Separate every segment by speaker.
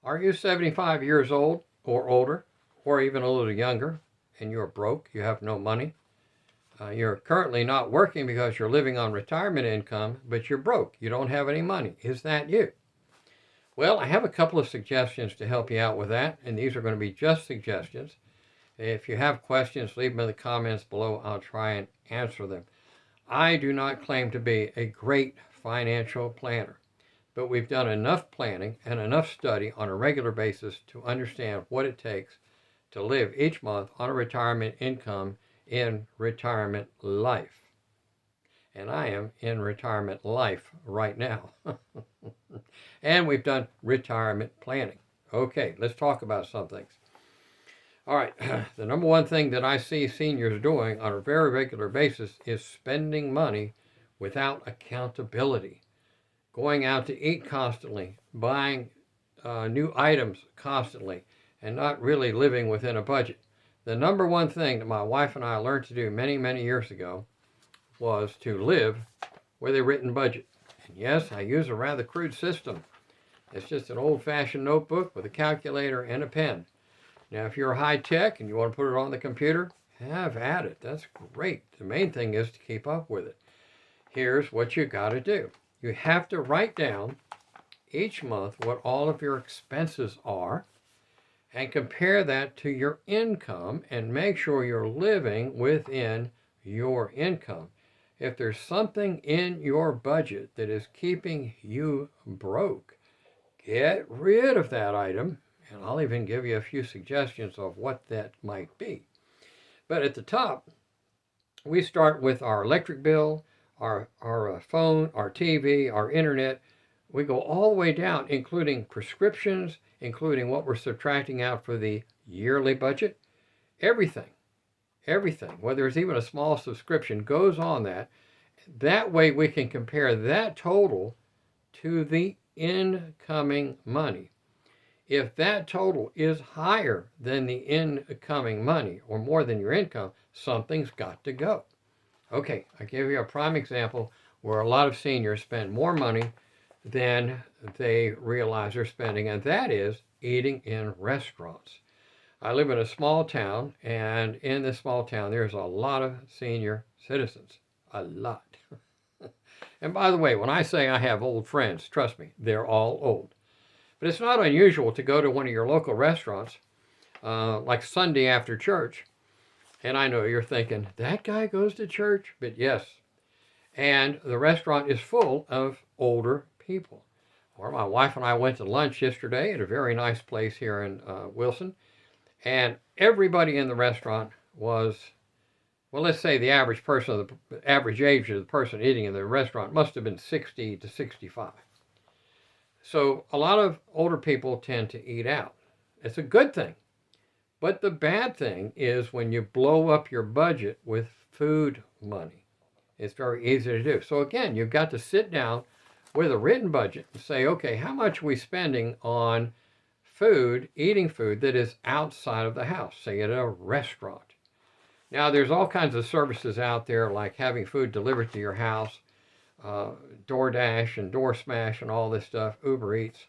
Speaker 1: Are you 75 years old or older, or even a little younger, and you're broke? You have no money. You're currently not working because you're living on retirement income, but you're broke. You don't have any money. Is that you? Well, I have a couple of suggestions to help you out with that, and these are going to be just suggestions. If you have questions, leave them in the comments below. I'll try and answer them. I do not claim to be a great financial planner, but we've done enough planning and enough study on a regular basis to understand what it takes to live each month on a retirement income in retirement life. And I am in retirement life right now. And we've done retirement planning. Okay, let's talk about some things. All right, the number one thing that I see seniors doing on a very regular basis is spending money without accountability, going out to eat constantly, buying new items constantly, and not really living within a budget. The number one thing that my wife and I learned to do many, many years ago was to live with a written budget. And yes, I use a rather crude system. It's just an old-fashioned notebook with a calculator and a pen. Now, if you're high tech and you want to put it on the computer, have at it. That's great. The main thing is to keep up with it. Here's what you got to do. You have to write down each month what all of your expenses are and compare that to your income and make sure you're living within your income. If there's something in your budget that is keeping you broke, get rid of that item. And I'll even give you a few suggestions of what that might be. But at the top, we start with our electric bill, our phone, our TV, our internet. We go all the way down, including prescriptions, including what we're subtracting out for the yearly budget. Everything, whether it's even a small subscription, goes on that. That way we can compare that total to the incoming money. If that total is higher than the incoming money or more than your income, something's got to go. Okay, I give you a prime example where a lot of seniors spend more money than they realize they're spending, and that is eating in restaurants. I live in a small town, and in this small town, there's a lot of senior citizens. A lot. And by the way, when I say I have old friends, trust me, they're all old. But it's not unusual to go to one of your local restaurants, like Sunday after church. And I know you're thinking, that guy goes to church? But yes. And the restaurant is full of older people. Or my wife and I went to lunch yesterday at a very nice place here in Wilson. And everybody in the restaurant was, well, let's say the average person, the average age of the person eating in the restaurant must have been 60 to 65. So a lot of older people tend to eat out. It's a good thing. But the bad thing is when you blow up your budget with food money. It's very easy to do. So again, you've got to sit down with a written budget and say, okay, how much are we spending on food, eating food that is outside of the house, say at a restaurant. Now, there's all kinds of services out there like having food delivered to your house, DoorDash and DoorSmash and all this stuff, Uber Eats.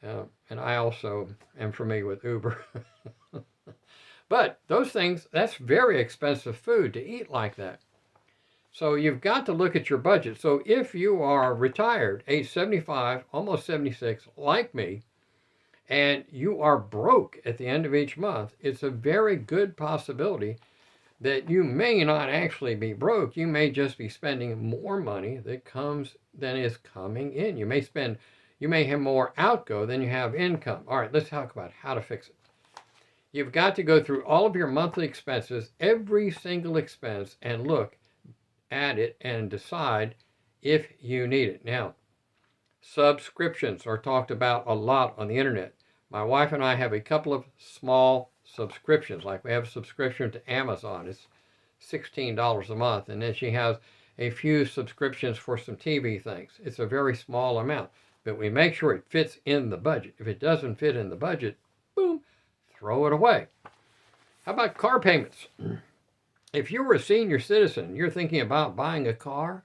Speaker 1: And I also am familiar with Uber. But those things, that's very expensive food to eat like that. So you've got to look at your budget. So if you are retired, age 75, almost 76, like me, and you are broke at the end of each month, it's a very good possibility that you may not actually be broke. You may just be spending more money than is coming in. You may have more outgo than you have income. All right, let's talk about how to fix it. You've got to go through all of your monthly expenses, every single expense, and look at it and decide if you need it. Now, subscriptions are talked about a lot on the internet. My wife and I have a couple of small subscriptions. Like we have a subscription to Amazon. It's $16 a month. And then she has a few subscriptions for some TV things. It's a very small amount, but we make sure it fits in the budget. If it doesn't fit in the budget, boom, throw it away. How about car payments? If you were a senior citizen, you're thinking about buying a car,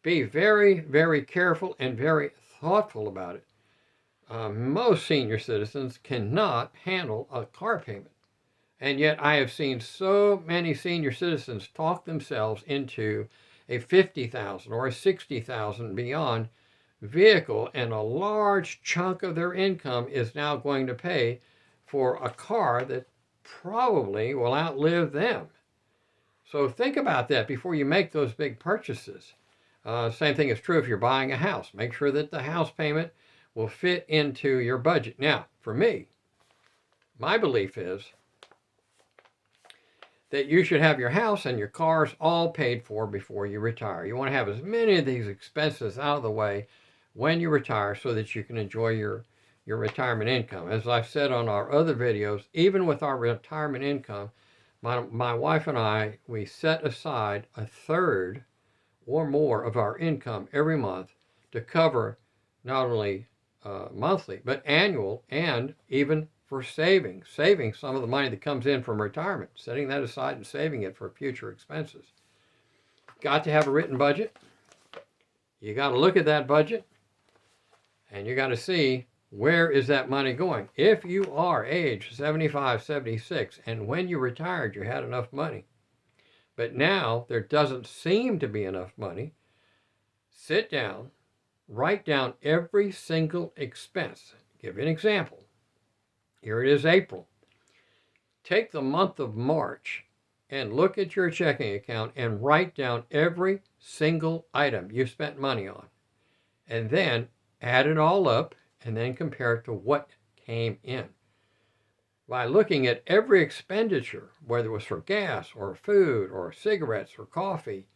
Speaker 1: be very, very careful and very thoughtful about it. Most senior citizens cannot handle a car payment. And yet I have seen so many senior citizens talk themselves into a 50,000 or a 60,000 beyond vehicle, and a large chunk of their income is now going to pay for a car that probably will outlive them. So think about that before you make those big purchases. Same thing is true if you're buying a house. Make sure that the house payment will fit into your budget. Now, for me, my belief is that you should have your house and your cars all paid for before you retire. You want to have as many of these expenses out of the way when you retire so that you can enjoy your retirement income. As I've said on our other videos, even with our retirement income, my wife and I, we set aside a third or more of our income every month to cover not only monthly, but annual, and even for saving some of the money that comes in from retirement, setting that aside and saving it for future expenses. Got to have a written budget. You got to look at that budget, and you got to see where is that money going. If you are age 75, 76, and when you retired you had enough money, but now there doesn't seem to be enough money, sit down, write down every single expense. Give you an example. Here it is, April. Take the month of March and look at your checking account and write down every single item you spent money on. And then add it all up and then compare it to what came in. By looking at every expenditure, whether it was for gas or food or cigarettes or coffee,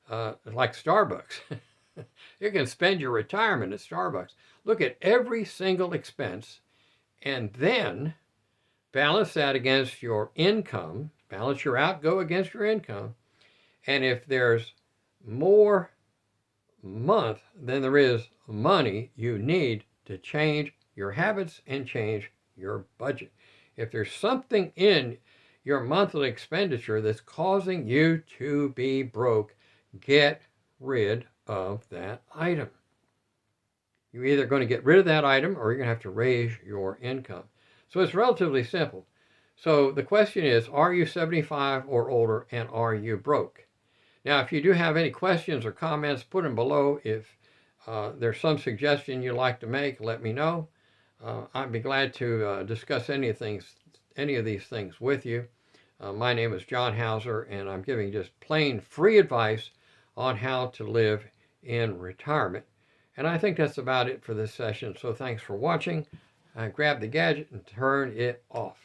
Speaker 1: like Starbucks. You can spend your retirement at Starbucks. Look at every single expense and then balance that against your income. Balance your outgo against your income. And if there's more month than there is money, you need to change your habits and change your budget. If there's something in your monthly expenditure that's causing you to be broke, get rid of that item. You're either going to get rid of that item or you're going to have to raise your income. So it's relatively simple. So the question is, are you 75 or older and are you broke? Now, if you do have any questions or comments, put them below. If there's some suggestion you'd like to make, let me know. I'd be glad to discuss any of these things with you. My name is John Hauser, and I'm giving just plain free advice on how to live in retirement. And I think that's about it for this session. So thanks for watching. Grab the gadget and turn it off.